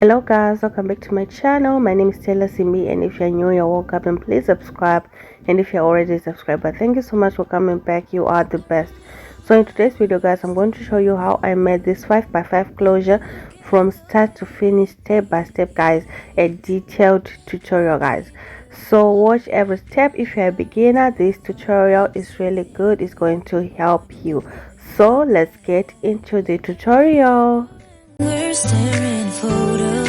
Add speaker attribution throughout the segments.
Speaker 1: Hello guys, welcome back to my channel. My name is Taylor Simbi, and if you're new, you're welcome, and please subscribe. And if you're already a subscriber, thank you so much for coming back. You are the best. So in today's video guys, I'm going to show you how I made this 5x5 closure from start to finish, step by step guys, a detailed tutorial guys. So watch every step. If you're a beginner, this tutorial is really good. It's going to help you. So let's get into the tutorial.
Speaker 2: We're staring photo.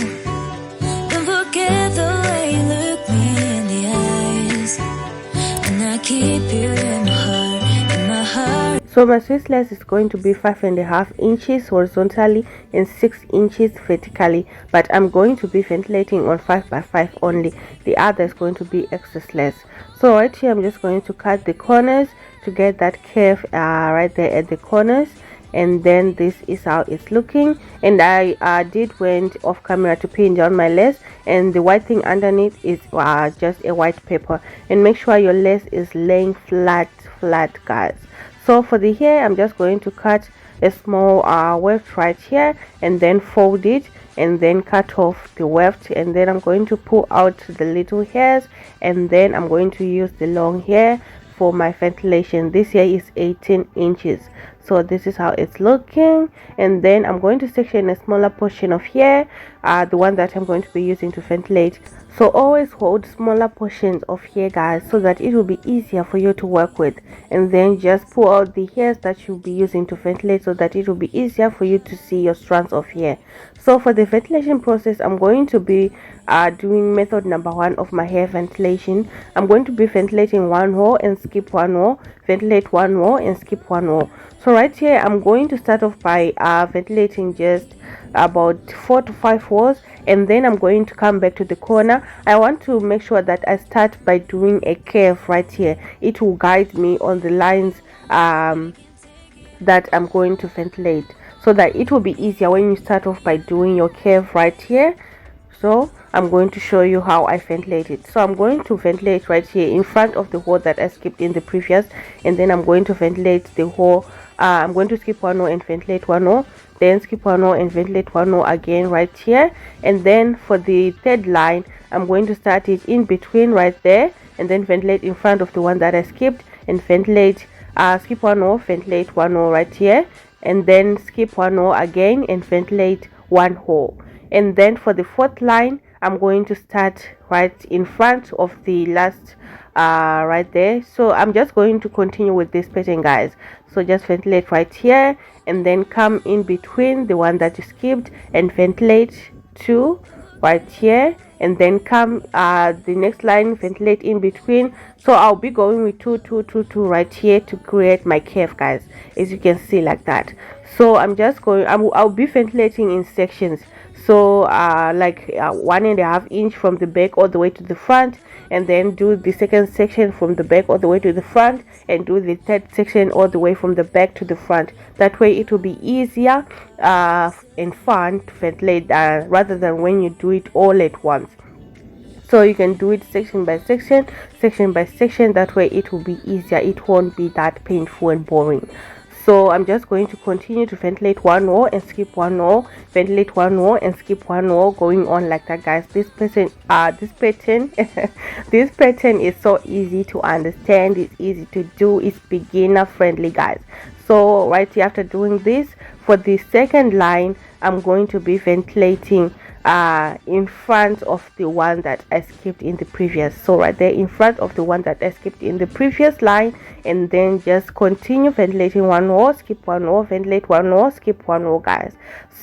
Speaker 2: Don't forget the way you look me in the eyes, and I keep you in my heart.
Speaker 1: So my Swiss lace is going to be 5.5 inches horizontally and 6 inches vertically, but I'm going to be ventilating on 5x5 only. The other is going to be excess lace. So right here I'm just going to cut the corners to get that curve right there at the corners. And then this is how it's looking, and I did went off camera to pin down my lace, and the white thing underneath is just a white paper. And make sure your lace is laying flat guys. So for the hair, I'm just going to cut a small weft right here, and then fold it, and then cut off the weft, and then I'm going to pull out the little hairs, and then I'm going to use the long hair for my ventilation. This here is 18 inches. So this is how it's looking, and then I'm going to section a smaller portion of hair, the one that I'm going to be using to ventilate. So always hold smaller portions of hair guys, so that it will be easier for you to work with, and then just pull out the hairs that you'll be using to ventilate, so that it will be easier for you to see your strands of hair. So for the ventilation process, I'm going to be doing method number 1 of my hair ventilation. I'm going to be ventilating one hole and skip one hole, ventilate one hole and skip one hole. So right here I'm going to start off by ventilating just about 4 to 5 holes, and then I'm going to come back to the corner. I want to make sure that I start by doing a curve right here. It will guide me on the lines that I'm going to ventilate, so that it will be easier when you start off by doing your curve right here. So I'm going to show you how I ventilate it. So I'm going to ventilate right here in front of the hole that I skipped in the previous, and then I'm going to ventilate the hole. I'm going to skip one hole and ventilate one hole, then skip one hole and ventilate one hole again right here. And then for the third line, I'm going to start it in between right there, and then ventilate in front of the one that I skipped, and ventilate skip one hole, ventilate one hole right here, and then skip one hole again and ventilate one hole. And then for the fourth line, I'm going to start right in front of the last right there. So I'm just going to continue with this pattern guys. So just ventilate right here, and then come in between the one that you skipped and ventilate 2 right here, and then come the next line, ventilate in between. So I'll be going with 2 2 2 2 right here to create my curve guys, as you can see like that. So I'm just going, I'll be ventilating in sections. So like 1.5 inch from the back all the way to the front, and then do the second section from the back all the way to the front, and do the third section all the way from the back to the front. That way it will be easier and fun to ventilate rather than when you do it all at once. So you can do it section by section. That way it will be easier, it won't be that painful and boring. So I'm just going to continue to ventilate one hole and skip one hole, ventilate one hole and skip one hole, going on like that guys. This pattern this pattern is so easy to understand, it's easy to do, it's beginner friendly guys. So right here, after doing this, for the second line, I'm going to be ventilating in front of the one that I skipped in the previous. So right there in front of the one that I skipped in the previous line, and then just continue ventilating one hole, skip one hole, ventilate one hole, skip one hole guys.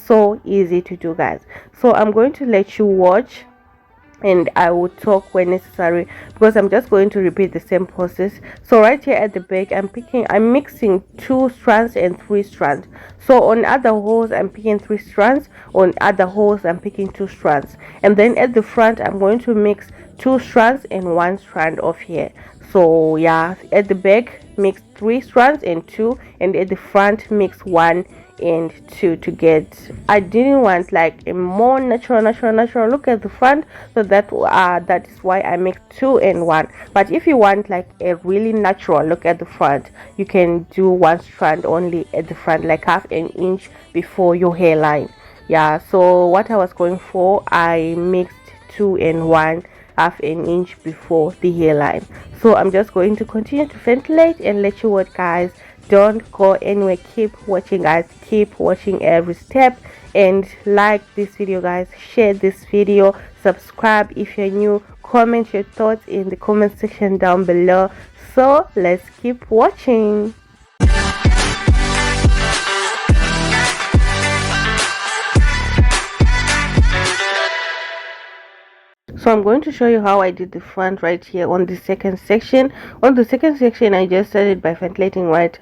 Speaker 1: So easy to do guys. So I'm going to let you watch, and I will talk when necessary, because I'm just going to repeat the same process. So right here at the back, I'm mixing 2 strands and 3 strands. So on other holes I'm picking 3 strands, on other holes I'm picking 2 strands, and then at the front I'm going to mix 2 strands and 1 strand of hair. So yeah, at the back mix 3 strands and 2, and at the front mix 1 and 2 to get, I didn't want like a more natural look at the front, so that is why I make 2 and 1. But if you want like a really natural look at the front, you can do 1 strand only at the front, like half an inch before your hairline. Yeah, so what I was going for, I mixed 2 and 1 half an inch before the hairline. So I'm just going to continue to ventilate and let you watch, guys. Don't go anywhere, keep watching, guys, keep watching every step, and like this video, guys, share this video, subscribe if you're new, comment your thoughts in the comment section down below. So let's keep watching. So I'm going to show you how I did the front right here on the second section. On the second section, I just started by ventilating right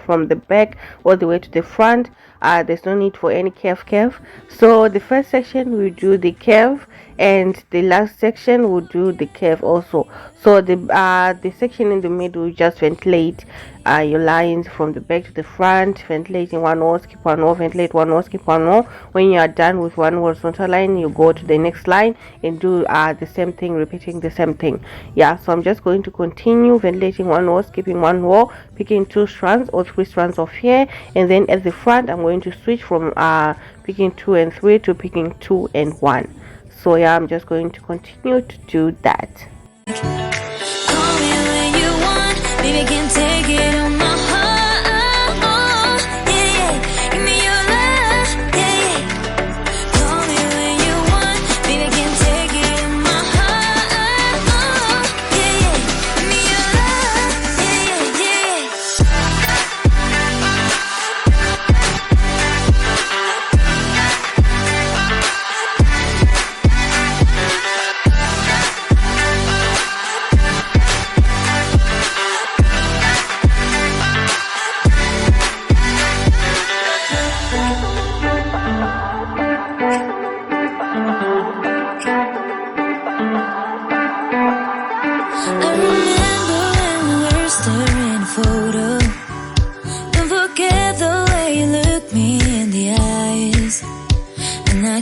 Speaker 1: from the back all the way to the front. There's no need for any curve. So the first section we do the curve, and the last section will do the curve also. So the section in the middle, you just ventilate your lines from the back to the front, ventilating one wall, skip one wall, ventilate one wall, skip one wall. When you are done with one horizontal line, you go to the next line and do the same thing, repeating the same thing. Yeah, so I'm just going to continue ventilating one wall, skipping one wall, picking 2 strands or 3 strands of hair, and then at the front I'm going to switch from picking 2 and 3 to picking 2 and 1. So yeah, I'm just going to continue to do that.
Speaker 2: Call me when you want, baby, can take it on my heart. Yeah, yeah. Give me your love. Yeah, yeah. Call me when you want, baby, can take it on my heart. Yeah, yeah. Give me your love. Yeah, yeah,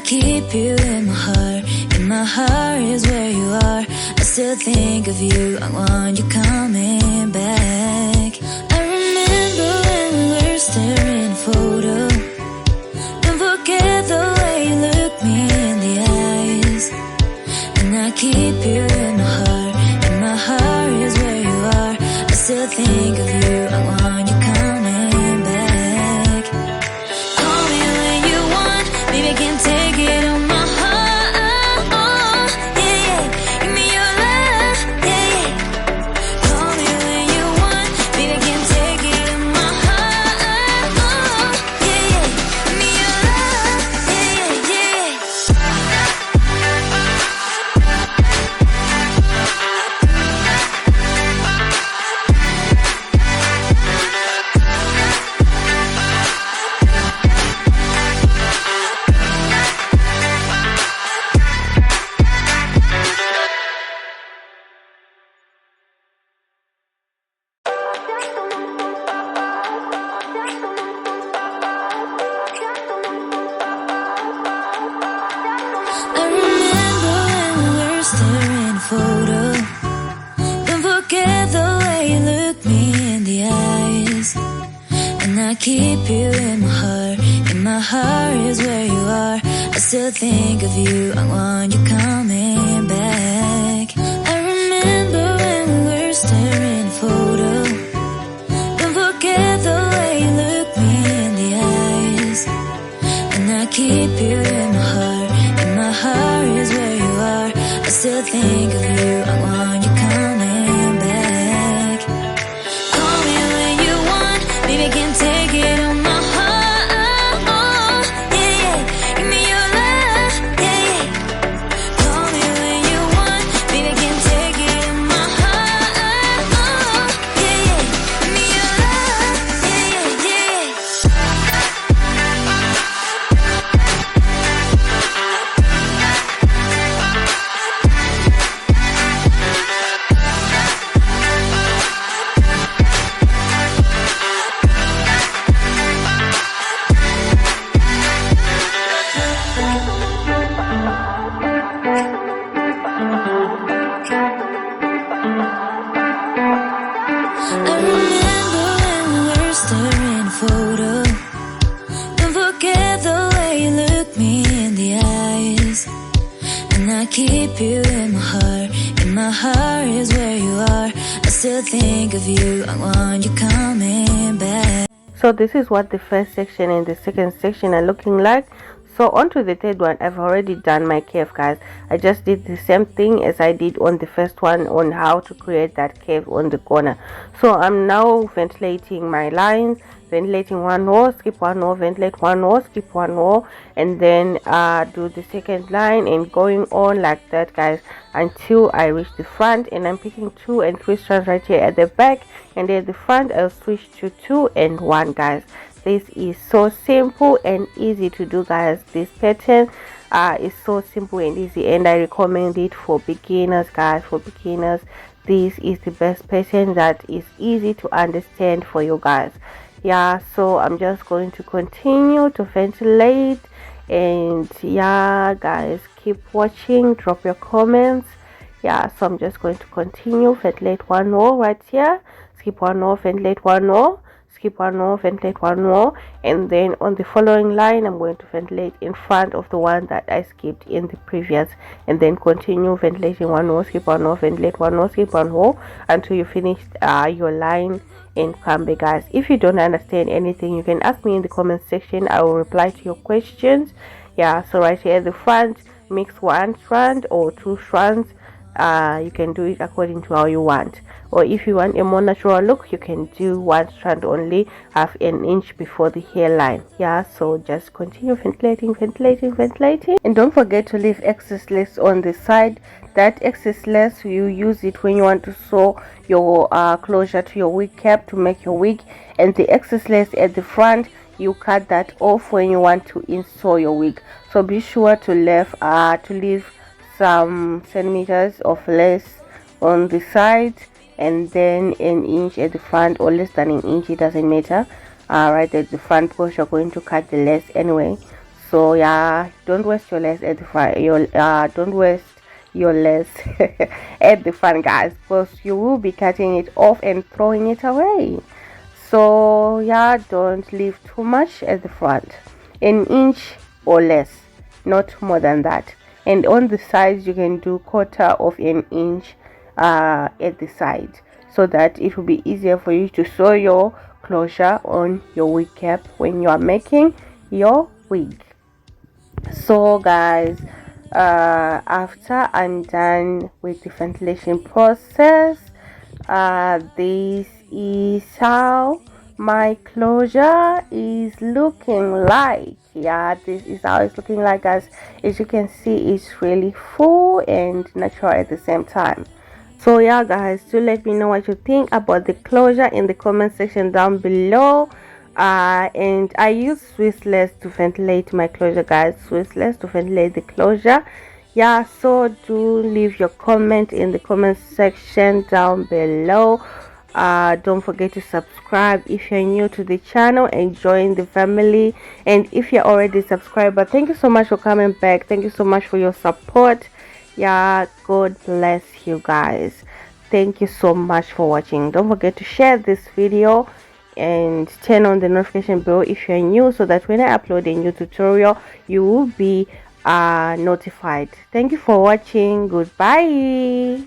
Speaker 2: keep you in my heart is where you are. I still think of you, I want you coming back. I remember when we were staring photo. Don't forget the way you look me in the eyes. And I keep you in my heart is where you are. I still think of you, I want you coming back. Call me when you want, baby, can take it on my heart. Yeah, yeah. Give me your love. Yeah, yeah. Call me when you want, baby, can take it on my heart. Yeah, yeah. Give me your love. Yeah, yeah, I remember when we were staring photo. Don't forget the way you look me in the eyes. And I keep you in my heart is where you are. I still think of you, I want you coming back. I remember when we were staring photo. Don't forget the way you look me in the eyes. And I keep you in my heart is where you are. I still think of you, I want you coming back. Call me when you want, baby, can take it on my heart. Yeah, yeah. Give me your love. Yeah, yeah. Call me when you want, baby, can take it on my heart. Yeah, yeah. Give me your love. Yeah, yeah. and I keep you in my heart. In my heart is where you are. I still think of you. I want you coming back.
Speaker 1: So this is what the first section and the second section are looking like. So on to the third one. I've already done my curve, guys. I just did the same thing as I did on the first one on how to create that curve on the corner. So I'm now ventilating my lines, ventilating one row, skip one row, ventilate one row, skip one row, and then do the second line and going on like that, guys, until I reach the front. And I'm picking 2 and 3 strands right here at the back, and at the front I'll switch to 2 and 1, guys. This is so simple and easy to do, guys. This pattern is so simple and easy, and I recommend it for beginners, guys. For beginners, this is the best pattern that is easy to understand for you guys. Yeah, so I'm just going to continue to ventilate, and yeah, guys, keep watching, drop your comments. Yeah, so I'm just going to continue, ventilate one row right here, skip one row, ventilate one row, skip one row, ventilate one row, and then on the following line I'm going to ventilate in front of the one that I skipped in the previous, and then continue ventilating one row, skip one row, ventilate one row, skip one row until you finish your line and come back, guys. If you don't understand anything, you can ask me in the comment section. I will reply to your questions. Yeah, so right here at the front, mix 1 strand or 2 strands. You can do it according to how you want, or if you want a more natural look, you can do 1 strand only, half an inch before the hairline. Yeah, so just continue ventilating, ventilating, ventilating, and don't forget to leave excess lace on the side. That excess lace, you use it when you want to sew your closure to your wig cap to make your wig, and the excess lace at the front, you cut that off when you want to install your wig. So be sure to leave some centimeters of lace on the side, and then an inch at the front, or less than an inch, it doesn't matter, right at the front, because you're going to cut the lace anyway. So yeah, don't waste your lace at the front. Don't waste your lace at the front, guys, because you will be cutting it off and throwing it away. So yeah, don't leave too much at the front, an inch or less, not more than that. And on the sides, you can do 1/4 of an inch at the side, so that it will be easier for you to sew your closure on your wig cap when you are making your wig. So guys, after I'm done with the ventilation process, this is how my closure is looking like. Yeah, this is how it's looking like, guys. As you can see, it's really full and natural at the same time. So yeah, guys, do let me know what you think about the closure in the comment section down below. And I use Swiss lace to ventilate my closure, guys. Swiss lace to ventilate the closure. Yeah, so do leave your comment in the comment section down below. Don't forget to subscribe if you're new to the channel and join the family. And if you're already a subscriber, thank you so much for coming back. Thank you so much for your support. Yeah, God bless you guys. Thank you so much for watching. Don't forget to share this video and turn on the notification bell if you're new, so that when I upload a new tutorial, you will be notified. Thank you for watching. Goodbye.